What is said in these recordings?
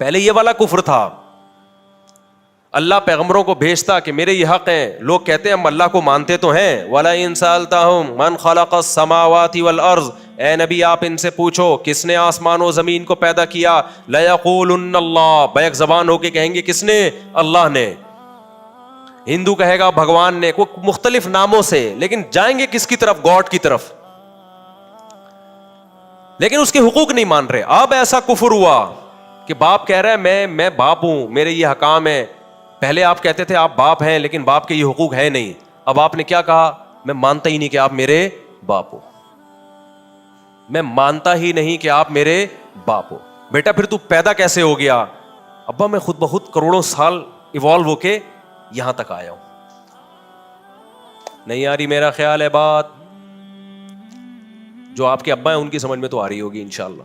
پہلے یہ والا کفر تھا. اللہ پیغمبروں کو بھیجتا کہ میرے یہ حق ہیں, لوگ کہتے ہیں ہم اللہ کو مانتے تو ہیں. وَلَئِن سَأَلْتَهُمْ مَنْ خَلَقَ السَّمَاوَاتِ وَالْأَرْضِ, اے نبی آپ ان سے پوچھو کس نے آسمان و زمین کو پیدا کیا. لَيَقُولُنَّ اللَّهُ, بیک زبان ہو کے کہیں گے کس نے؟ اللہ نے. ہندو کہے گا بھگوان نے, کوئی مختلف ناموں سے, لیکن جائیں گے کس کی طرف؟ گاڈ کی طرف. لیکن اس کے حقوق نہیں مان رہے. اب ایسا کفر ہوا کہ باپ کہہ رہا ہے میں باپ ہوں, میرے یہ حکام ہیں. پہلے آپ کہتے تھے آپ باپ ہیں لیکن باپ کے یہ حقوق ہے نہیں. اب آپ نے کیا کہا؟ میں مانتا ہی نہیں کہ آپ میرے باپ ہو, میں مانتا ہی نہیں کہ آپ میرے باپ ہو. بیٹا پھر تو پیدا کیسے ہو گیا؟ ابا میں خود بخود کروڑوں سال ایوالو ہو کے یہاں تک آیا ہوں. نہیں آ رہی میرا خیال ہے بات؟ جو آپ کے ابا ہیں ان کی سمجھ میں تو آ رہی ہوگی انشاءاللہ.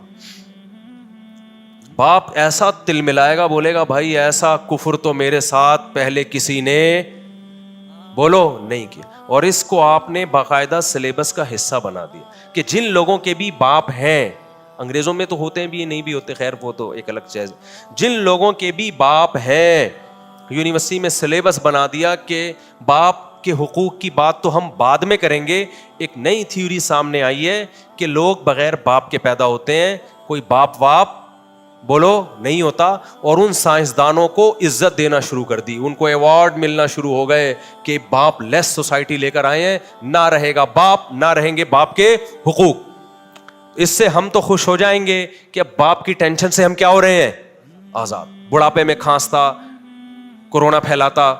باپ ایسا تل ملائے گا, بولے گا بھائی ایسا کفر تو میرے ساتھ پہلے کسی نے بولو نہیں کیا. اور اس کو آپ نے باقاعدہ سلیبس کا حصہ بنا دیا کہ جن لوگوں کے بھی باپ ہیں, انگریزوں میں تو ہوتے ہیں بھی نہیں بھی ہوتے, خیر وہ تو ایک الگ چیز, جن لوگوں کے بھی باپ ہیں یونیورسٹی میں سلیبس بنا دیا کہ باپ کے حقوق کی بات تو ہم بعد میں کریں گے. ایک نئی تھیوری سامنے آئی ہے کہ لوگ بغیر باپ کے پیدا ہوتے ہیں, کوئی باپ واپ بولو نہیں ہوتا. اور ان سائنسدانوں کو عزت دینا شروع کر دی, ان کو ایوارڈ ملنا شروع ہو گئے کہ باپ لیس سوسائٹی لے کر آئے ہیں, نہ رہے گا باپ, نہ رہیں گے باپ کے حقوق. اس سے ہم تو خوش ہو جائیں گے کہ اب باپ کی ٹینشن سے ہم کیا ہو رہے ہیں؟ آزاد. بڑھاپے میں کھانستا, کورونا پھیلاتا,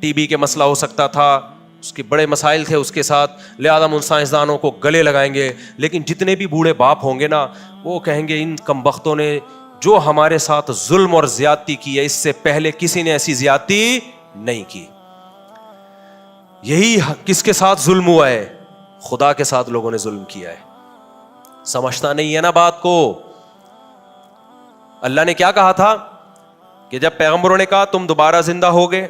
ٹی بی کے مسئلہ ہو سکتا تھا, اس کے بڑے مسائل تھے اس کے ساتھ, لہذا ہم ان سائنسدانوں کو گلے لگائیں گے. لیکن جتنے بھی بوڑھے باپ ہوں گے نا, وہ کہیں گے ان کمبختوں نے جو ہمارے ساتھ ظلم اور زیادتی کی ہے, اس سے پہلے کسی نے ایسی زیادتی نہیں کی. یہی کس کے ساتھ ظلم ہوا ہے؟ خدا کے ساتھ لوگوں نے ظلم کیا ہے. سمجھتا نہیں ہے نا بات کو. اللہ نے کیا کہا تھا کہ جب پیغمبروں نے کہا تم دوبارہ زندہ ہوگے,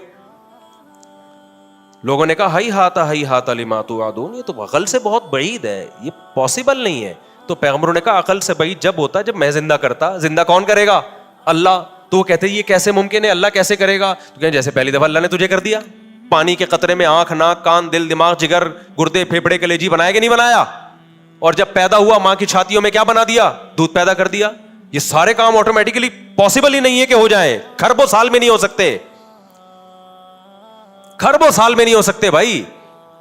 لوگوں نے کہا ہی ہاتھ لما توعدون, یہ تو عقل سے بہت بعید ہے, یہ پاسبل نہیں ہے. تو پیغمبروں نے کہا عقل سے بعید جب ہوتا جب میں زندہ کرتا. زندہ کون کرے گا؟ اللہ. تو وہ کہتے یہ کیسے ممکن ہے, اللہ کیسے کرے گا؟ تو کہیں جیسے پہلی دفعہ اللہ نے تجھے کر دیا, پانی کے قطرے میں آنکھ, ناک, کان, دل, دماغ, جگر, گردے, پھیپھڑے, کلیجی بنایا کہ نہیں بنایا؟ اور جب پیدا ہوا ماں کی چھاتیوں میں کیا بنا دیا؟ دودھ پیدا کر دیا. یہ سارے کام آٹومیٹکلی پاسبل ہی نہیں ہے کہ ہو جائیں, کھربوں سال میں نہیں ہو سکتے, کھربوں سال میں نہیں ہو سکتے بھائی.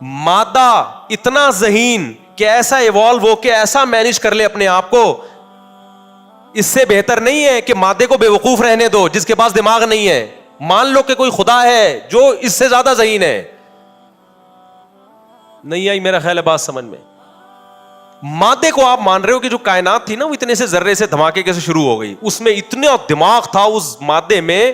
مادہ اتنا ذہین کہ ایسا ایوالو ہو کے ایسا مینج کر لے اپنے آپ کو, اس سے بہتر نہیں ہے کہ مادے کو بے وقوف رہنے دو جس کے پاس دماغ نہیں ہے. مان لو کہ کوئی خدا ہے جو اس سے زیادہ ذہین ہے. نہیں آئی میرا خیال ہے بات سمجھ میں؟ مادے کو آپ مان رہے ہو کہ جو کائنات تھی نا وہ اتنے سے ذرے سے دھماکے کیسے شروع ہو گئی, اس میں اتنا دماغ تھا اس مادے میں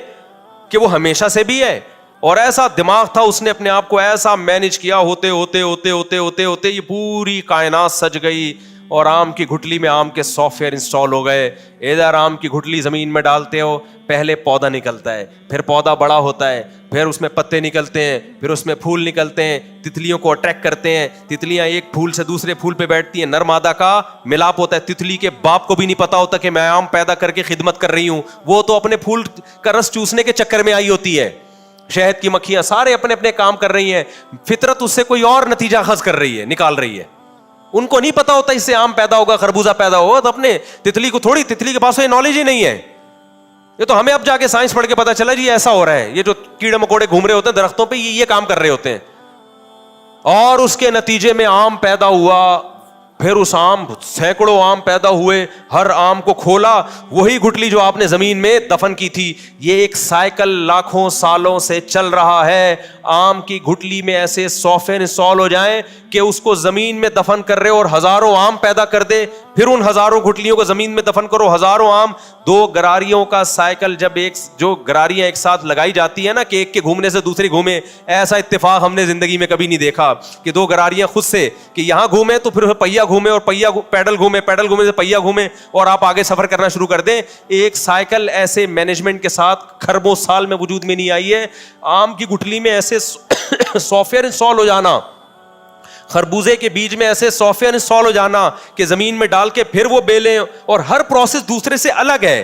کہ وہ ہمیشہ سے بھی ہے, اور ایسا دماغ تھا اس نے اپنے آپ کو ایسا مینج کیا, ہوتے ہوتے ہوتے ہوتے ہوتے ہوتے یہ پوری کائنات سج گئی. اور آم کی گھٹلی میں آم کے سافٹ ویئر انسٹال ہو گئے. ادھر آم کی گھٹلی زمین میں ڈالتے ہو, پہلے پودا نکلتا ہے, پھر پودا بڑا ہوتا ہے, پھر اس میں پتے نکلتے ہیں, پھر اس میں پھول نکلتے ہیں, تتلیوں کو اٹریکٹ کرتے ہیں, تتلیاں ایک پھول سے دوسرے پھول پہ بیٹھتی ہیں, نر مادہ کا ملاپ ہوتا ہے. تتلی کے باپ کو بھی نہیں پتا ہوتا کہ میں آم پیدا کر کے خدمت کر رہی ہوں, وہ تو اپنے پھول کا رس چوسنے کے چکر میں آئی ہوتی ہے. شہد کی مکھیاں سارے اپنے اپنے کام کر رہی ہیں, فطرت اس سے کوئی اور نتیجہ اخذ کر رہی ہے, نکال رہی ہے. ان کو نہیں پتا ہوتا اس سے آم پیدا ہوگا, خربوزہ پیدا ہوگا. تو اپنے تتلی کو تھوڑی, تتلی کے پاس یہ نالج ہی نہیں ہے. یہ تو ہمیں اب جا کے سائنس پڑھ کے پتا چلا جی ایسا ہو رہا ہے. یہ جو کیڑے مکوڑے گھوم رہے ہوتے ہیں درختوں پہ, یہ کام کر رہے ہوتے ہیں. اور اس کے نتیجے میں آم پیدا ہوا, پھر اس آم سینکڑوں آم پیدا ہوئے, ہر آم کو کھولا, وہی گٹلی جو آپ نے زمین میں دفن کی تھی. یہ ایک سائیکل لاکھوں سالوں سے چل رہا ہے. آم کی گٹلی میں ایسے سافٹ ویئر انسٹال ہو جائیں کہ اس کو زمین میں دفن کر رہے اور ہزاروں آم پیدا کر دے, پھر ان ہزاروں گٹلیوں کو زمین میں دفن کرو, ہزاروں آم. دو گراریوں کا سائیکل جب ایک جو گراریاں ایک ساتھ لگائی جاتی ہے نا کہ ایک کے گھومنے سے دوسری گھومے, ایسا اتفاق ہم نے زندگی میں کبھی نہیں دیکھا کہ دو گراریاں خود سے کہ یہاں گھومے تو پھر پہیا گھومے, اور پہیا پیڈل گھومے, پیڈل گھومے سے پہیا گھومے, اور آپ آگے سفر کرنا شروع کر دیں. ایک سائیکل ایسے مینجمنٹ کے ساتھ کھربوں سال میں وجود میں نہیں آئی ہے. آم کی گٹلی میں ایسے سافٹ ویئر انسٹال ہو جانا, خربوزے کے بیج میں ایسے سافٹ ویئر انسٹال ہو جانا کہ زمین میں ڈال کے پھر وہ بیلیں, اور ہر پروسیس دوسرے سے الگ ہے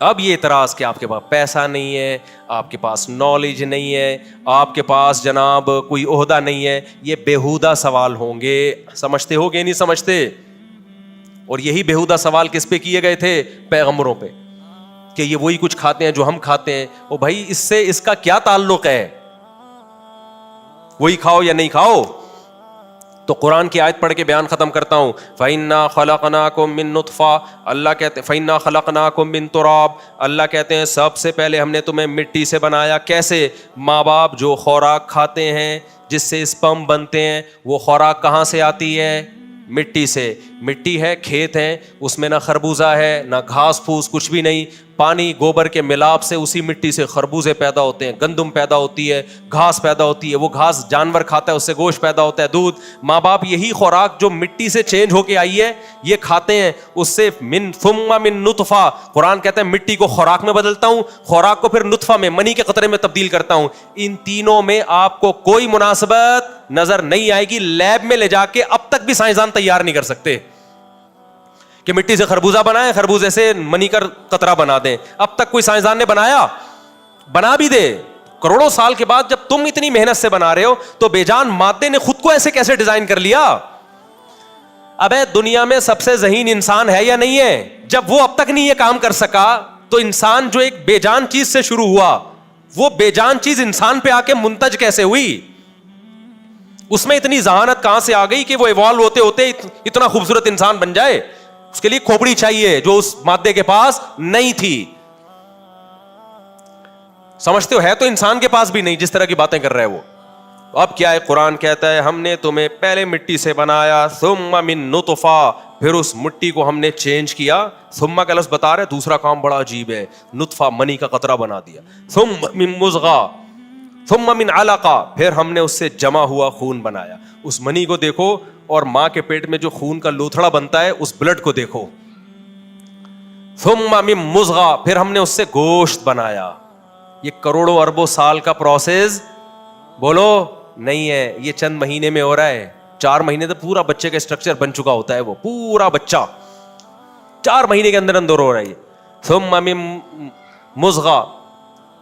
اب یہ اعتراض کہ آپ کے پاس پیسہ نہیں ہے, آپ کے پاس نالج نہیں ہے, آپ کے پاس جناب کوئی عہدہ نہیں ہے, یہ بیہودہ سوال ہوں گے. سمجھتے ہو گے نہیں سمجھتے؟ اور یہی بیہودہ سوال کس پہ کیے گئے تھے؟ پیغمبروں پہ, کہ یہ وہی کچھ کھاتے ہیں جو ہم کھاتے ہیں. او بھائی اس سے اس کا کیا تعلق ہے؟ وہی کھاؤ یا نہیں کھاؤ. تو قرآن کی آیت پڑھ کے بیان ختم کرتا ہوں. فَإِنَّا خَلَقْنَاكُم مِّن نُطْفَةٍ, اللہ کہتے ہیں فَإِنَّا خَلَقْنَاكُم مِّن تُرَابٍ, اللہ کہتے ہیں سب سے پہلے ہم نے تمہیں مٹی سے بنایا. کیسے؟ ماں باپ جو خوراک کھاتے ہیں جس سے اسپرم بنتے ہیں, وہ خوراک کہاں سے آتی ہے؟ مٹی سے. مٹی ہے, کھیت ہیں, اس میں نہ خربوزہ ہے نہ گھاس پھوس, کچھ بھی نہیں. پانی گوبر کے ملاپ سے اسی مٹی سے خربوزے پیدا ہوتے ہیں, گندم پیدا ہوتی ہے, گھاس پیدا ہوتی ہے. وہ گھاس جانور کھاتا ہے, اس سے گوشت پیدا ہوتا ہے, دودھ. ماں باپ یہی خوراک جو مٹی سے چینج ہو کے آئی ہے یہ کھاتے ہیں. اس سے من ثم من نطفہ, قرآن کہتا ہے مٹی کو خوراک میں بدلتا ہوں, خوراک کو پھر نطفہ میں, منی کے قطرے میں تبدیل کرتا ہوں. ان تینوں میں آپ کو کوئی مناسبت نظر نہیں آئے گی. لیب میں لے جا کے اب تک بھی سائنسدان تیار نہیں کر سکتے کہ مٹی سے خربوزہ بنائیں, خربوزے سے منی کا قطرہ بنا دیں. اب تک کوئی سائنسدان نے بنایا؟ بنا بھی دے کروڑوں سال کے بعد. جب تم اتنی محنت سے بنا رہے ہو تو بے جان مادے نے خود کو ایسے کیسے ڈیزائن کر لیا؟ ابے دنیا میں سب سے ذہین انسان ہے یا نہیں ہے؟ جب وہ اب تک نہیں یہ کام کر سکا تو انسان جو ایک بے جان چیز سے شروع ہوا, وہ بے جان چیز انسان پہ آ کے منتج کیسے ہوئی؟ اس میں اتنی ذہانت کہاں سے آ گئی کہ وہ ایوالو ہوتے ہوتے اتنا خوبصورت انسان بن جائے؟ اس کے لیے کھوپڑی چاہیے جو اس مادے کے پاس نہیں تھی. سمجھتے ہو؟ ہے تو انسان کے پاس بھی نہیں جس طرح کی باتیں کر رہا ہے وہ. اب کیا ہے؟ قرآن کہتا ہے ہم نے تمہیں پہلے مٹی سے بنایا, ثم من نطفہ, پھر اس مٹی کو ہم نے چینج کیا. ثم کا لفظ بتا رہے دوسرا کام بڑا عجیب ہے, نطفہ منی کا قطرہ بنا دیا. ثم من مضغہ, ثم من علقہ, پھر ہم نے اس سے جمع ہوا خون بنایا. اس منی کو دیکھو اور ماں کے پیٹ میں جو خون کا لوتھڑا بنتا ہے اس بلڈ کو دیکھو. ثم من مضغہ, پھر ہم نے اس سے گوشت بنایا. یہ کروڑوں اربوں سال کا پروسیس بولو نہیں ہے, یہ چند مہینے میں ہو رہا ہے. 4 مہینے تو پورا بچے کا اسٹرکچر بن چکا ہوتا ہے, وہ پورا بچہ 4 مہینے کے اندر اندر ہو رہا ہے. ثم من مضغہ,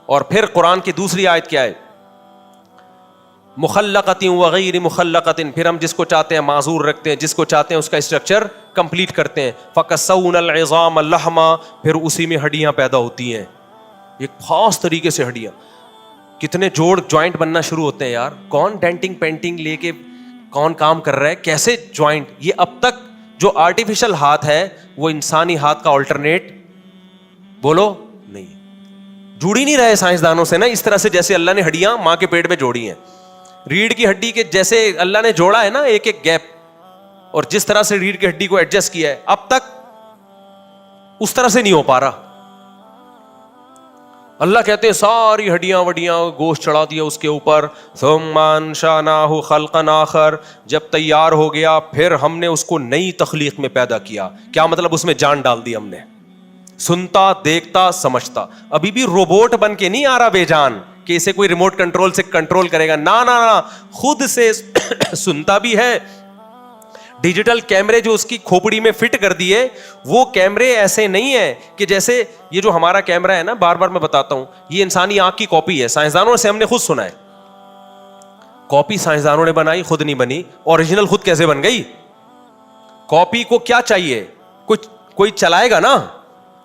اور پھر قرآن کی دوسری آیت کیا ہے؟ مخلقۃ وغیر مخلقۃ, پھر ہم جس کو چاہتے ہیں معذور رکھتے ہیں, جس کو چاہتے ہیں اس کا اسٹرکچر کمپلیٹ کرتے ہیں. فکسونا العظام لحما, پھر اسی میں ہڈیاں پیدا ہوتی ہیں, ایک خاص طریقے سے ہڈیاں. کتنے جوڑ جوائنٹ بننا شروع ہوتے ہیں یار. کون ڈینٹنگ پینٹنگ لے کے کون کام کر رہا ہے, کیسے جوائنٹ. یہ اب تک جو آرٹیفیشل ہاتھ ہے وہ انسانی ہاتھ کا آلٹرنیٹ بولو نہیں, جڑ ہی نہیں رہے سائنسدانوں سے نا اس طرح سے جیسے اللہ نے ہڈیاں ماں کے پیٹ میں جوڑی ہیں. ریڑھ کی ہڈی کے جیسے اللہ نے جوڑا ہے نا ایک ایک گیپ, اور جس طرح سے ریڑھ کی ہڈی کو ایڈجسٹ کیا ہے اب تک اس طرح سے نہیں ہو پا رہا. اللہ کہتے ہیں ساری ہڈیاں وڈیاں گوشت چڑھا دیا اس کے اوپر. ثم انشأناه خلقا آخر, جب تیار ہو گیا پھر ہم نے اس کو نئی تخلیق میں پیدا کیا. کیا مطلب؟ اس میں جان ڈال دی ہم نے. سنتا, دیکھتا, سمجھتا. ابھی بھی روبوٹ بن کے نہیں آ رہا بے جان کہ اسے کوئی ریموٹ کنٹرول سے کنٹرول کرے گا. نا, خود سے سنتا بھی ہے. ڈیجیٹل کیمرے جو اس کی کھوپڑی میں فٹ کر دیے, وہ کیمرے ایسے نہیں ہیں کہ جیسے یہ جو ہمارا کیمرہ ہے نا, بار بار میں بتاتا ہوں, یہ انسانی آنکھ کی کاپی ہے. سائنسدانوں سے ہم نے خود سنا ہے, کاپی سائنسدانوں نے بنائی, خود نہیں بنی. اوریجنل خود کیسے بن گئی؟ کاپی کو کیا چاہیے؟ کوئی چلائے گا نا,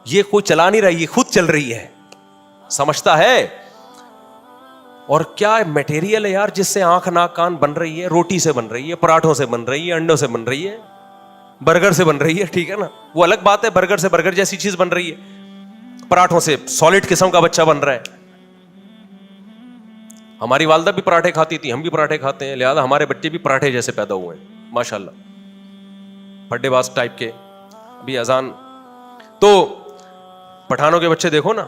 یہ کوئی چلا نہیں رہی, یہ خود چل رہی ہے. سمجھتا ہے؟ اور کیا میٹیریل ہے یار جس سے آنکھ ناک کان بن رہی ہے. روٹی سے بن رہی ہے, پراٹھوں سے بن رہی ہے, انڈوں سے بن رہی ہے, برگر سے بن رہی ہے. ٹھیک ہے نا, وہ الگ بات ہے, برگر سے برگر جیسی چیز بن رہی ہے, پراٹھوں سے سالڈ قسم کا بچہ بن رہا ہے. ہماری والدہ بھی پراٹھے کھاتی تھی, ہم بھی پراٹھے کھاتے ہیں, لہٰذا ہمارے بچے بھی پراٹھے جیسے پیدا ہوئے ہیں ماشاءاللہ, پھڈے باز ٹائپ کے. ابھی اذان تو پٹھانوں کے بچے دیکھو نا,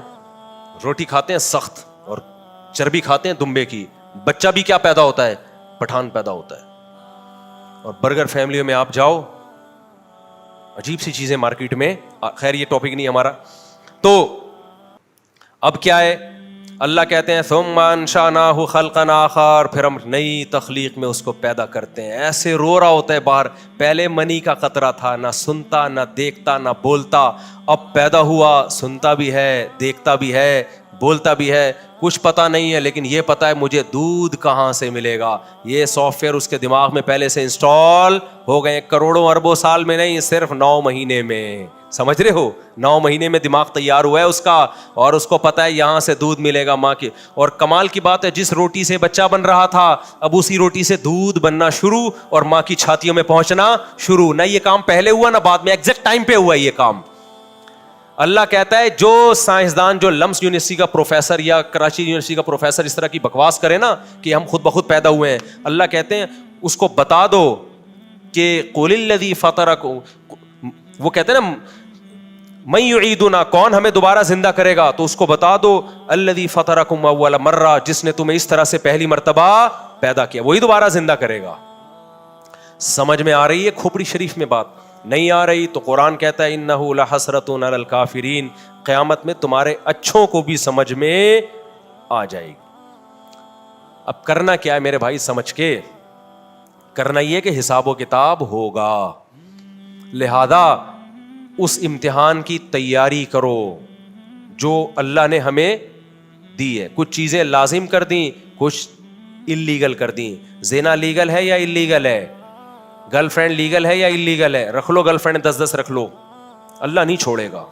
روٹی کھاتے ہیں سخت اور چربی کھاتے ہیں دمبے کی. بچہ بھی کیا پیدا ہوتا ہے؟ پٹھان پیدا ہوتا ہے. اور برگر فیملیوں میں آپ جاؤ, عجیب سی چیزیں مارکیٹ میں. خیر یہ ٹاپک نہیں ہمارا. تو اب کیا ہے؟ اللہ کہتے ہیں ثم انشأناہ خلقا آخر، پھر ہم نئی تخلیق میں اس کو پیدا کرتے ہیں. ایسے رو رہا ہوتا ہے باہر، پہلے منی کا قطرہ تھا، نہ سنتا نہ دیکھتا نہ بولتا، اب پیدا ہوا، سنتا بھی ہے، دیکھتا بھی ہے، بولتا بھی ہے، کچھ پتہ نہیں ہے، لیکن یہ پتہ ہے مجھے دودھ کہاں سے ملے گا. یہ سافٹ ویئر اس کے دماغ میں پہلے سے انسٹال ہو گئے، کروڑوں اربوں سال میں نہیں، صرف 9 مہینے میں. سمجھ رہے ہو؟ 9 مہینے میں دماغ تیار ہوا ہے اس کا، اور اس کو پتہ ہے یہاں سے دودھ ملے گا ماں کی. اور کمال کی بات ہے، جس روٹی سے بچہ بن رہا تھا اب اسی روٹی سے دودھ بننا شروع اور ماں کی چھاتیوں میں پہنچنا شروع. نہ یہ کام پہلے ہوا نہ بعد میں، ایگزیکٹ ٹائم پہ ہوا یہ کام. اللہ کہتا ہے جو سائنسدان جو لمس یونیورسٹی کا پروفیسر یا کراچی یونیورسٹی کا پروفیسر اس طرح کی بکواس کرے نا کہ ہم خود بخود پیدا ہوئے ہیں، اللہ کہتے ہیں اس کو بتا دو کہ قل الذی فطرکم، وہ کہتے ہیں نا من یعیدنا، کون ہمیں دوبارہ زندہ کرے گا، تو اس کو بتا دو الذی فطرکم اول مرہ، جس نے تمہیں اس طرح سے پہلی مرتبہ پیدا کیا وہی دوبارہ زندہ کرے گا. سمجھ میں آ رہی ہے کھوپڑی شریف میں بات؟ نہیں آ رہی تو قرآن کہتا ہے انہ لحسرۃ علی الکافرین، قیامت میں تمہارے اچھوں کو بھی سمجھ میں آ جائے گی. اب کرنا کیا ہے میرے بھائی؟ سمجھ کے کرنا یہ کہ حساب و کتاب ہوگا، لہذا اس امتحان کی تیاری کرو جو اللہ نے ہمیں دی ہے. کچھ چیزیں لازم کر دیں، کچھ اللیگل کر دیں. زنا لیگل ہے یا اللیگل ہے؟ گرل فرینڈ لیگل ہے یا اللیگل ہے؟ رکھ لو گرل فرینڈ 10 رکھ لو، اللہ نہیں چھوڑے گا.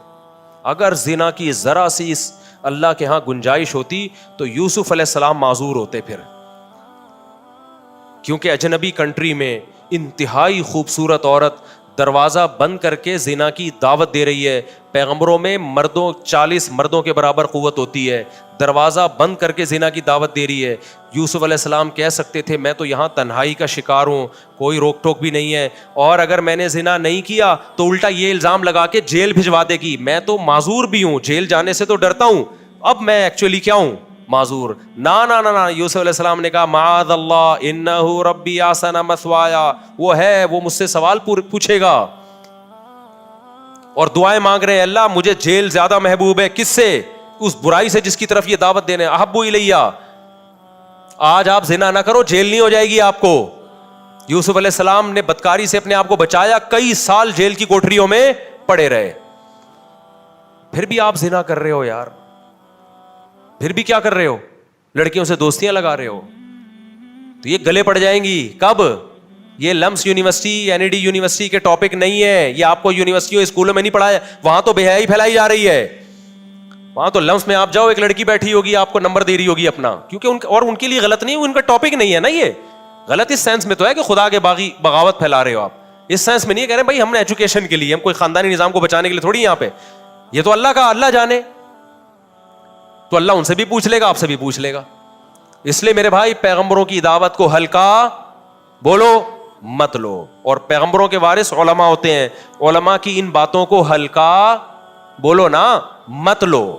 اگر زنا کی ذرا سی اس اللہ کے ہاں گنجائش ہوتی تو یوسف علیہ السلام معذور ہوتے پھر، کیونکہ اجنبی کنٹری میں انتہائی خوبصورت عورت دروازہ بند کر کے زنا کی دعوت دے رہی ہے. پیغمبروں میں 40 مردوں کے برابر قوت ہوتی ہے، دروازہ بند کر کے زنا کی دعوت دے رہی ہے. یوسف علیہ السلام کہہ سکتے تھے میں تو یہاں تنہائی کا شکار ہوں، کوئی روک ٹوک بھی نہیں ہے، اور اگر میں نے زنا نہیں کیا تو الٹا یہ الزام لگا کے جیل بھجوا دے گی، میں تو معذور بھی ہوں، جیل جانے سے تو ڈرتا ہوں، اب میں ایکچولی کیا ہوں؟ معذور. نا یوسف علیہ السلام نے کہا معاذ اللہ انہ ربی احسن مثوایا، وہ ہے، وہ مجھ سے سوال پوچھے گا. اور دعائیں مانگ رہے ہیں اللہ مجھے جیل زیادہ محبوب ہے. کس سے؟ اس برائی سے جس کی طرف یہ دعوت دینے. احب الیہ، آج آپ زنا نہ کرو، جیل نہیں ہو جائے گی آپ کو. یوسف علیہ السلام نے بدکاری سے اپنے آپ کو بچایا، کئی سال جیل کی کوٹریوں میں پڑے رہے. پھر بھی آپ زنا کر رہے ہو یار، پھر بھی کیا کر رہے ہو؟ لڑکیوں سے دوستیاں لگا رہے ہو. تو یہ گلے پڑ جائیں گی کب؟ یہ لمس university N E D university کے ٹاپک نہیں ہے، یہ آپ کو یونیورسٹیوں اسکولوں میں نہیں پڑھایا، وہاں تو بے حیائی پھیلائی جا رہی ہے. وہاں تو لمس میں آپ جاؤ، ایک لڑکی بیٹھی ہوگی آپ کو نمبر دے رہی ہوگی اپنا، کیونکہ اور ان کے لیے غلط نہیں، ان کا ٹاپک نہیں ہے نا. یہ غلط اس سینس میں تو ہے کہ خدا کے باغی بغاوت پھیلا رہے ہو آپ، اس سینس میں نہیں کہہ رہے بھائی ہم نے ایجوکیشن کے لیے، ہم کوئی خاندانی نظام کو بچانے کے لیے تھوڑی یہاں پہ. یہ تو اللہ کا، اللہ جانے، تو اللہ ان سے بھی پوچھ لے گا، آپ سے بھی پوچھ لے گا. اس لیے میرے بھائی پیغمبروں کی دعوت کو ہلکا بولو مت لو. اور پیغمبروں کے وارث علماء ہوتے ہیں، علماء کی ان باتوں کو ہلکا بولو نا مت لو.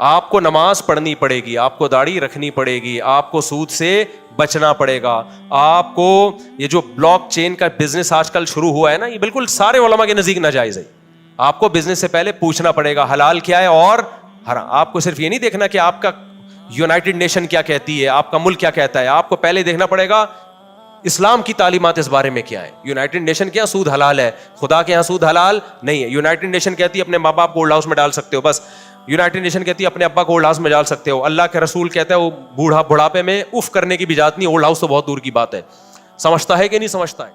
آپ کو نماز پڑھنی پڑے گی، آپ کو داڑھی رکھنی پڑے گی، آپ کو سود سے بچنا پڑے گا، آپ کو یہ جو بلاک چین کا بزنس آج کل شروع ہوا ہے نا، یہ بالکل سارے علماء کے نزدیک ناجائز ہے. آپ کو بزنس سے پہلے پوچھنا پڑے گا حلال کیا ہے اور حرام. آپ کو صرف یہ نہیں دیکھنا کہ آپ کا یونائٹڈ نیشن کیا کہتی ہے، آپ کا ملک کیا کہتا ہے، آپ کو پہلے دیکھنا پڑے گا اسلام کی تعلیمات اس بارے میں کیا ہے. یونائٹڈ نیشن کیا سود حلال ہے، خدا کے یہاں سود حلال نہیں ہے. یونائٹڈ نیشن کہتی ہے اپنے ماں باپ کو اولڈ ہاؤس میں ڈال سکتے ہو، بس. یونائٹڈ نیشن کہتی ہے اپنے ابا کو اولڈ ہاؤس میں ڈال سکتے ہو. اللہ کے رسول کہتا ہے وہ بڑھاپے میں اف کرنے کی بھی اجازت نہیں. اولڈ ہاؤس تو بہت دور کی بات ہے. سمجھتا ہے کہ نہیں سمجھتا ہے؟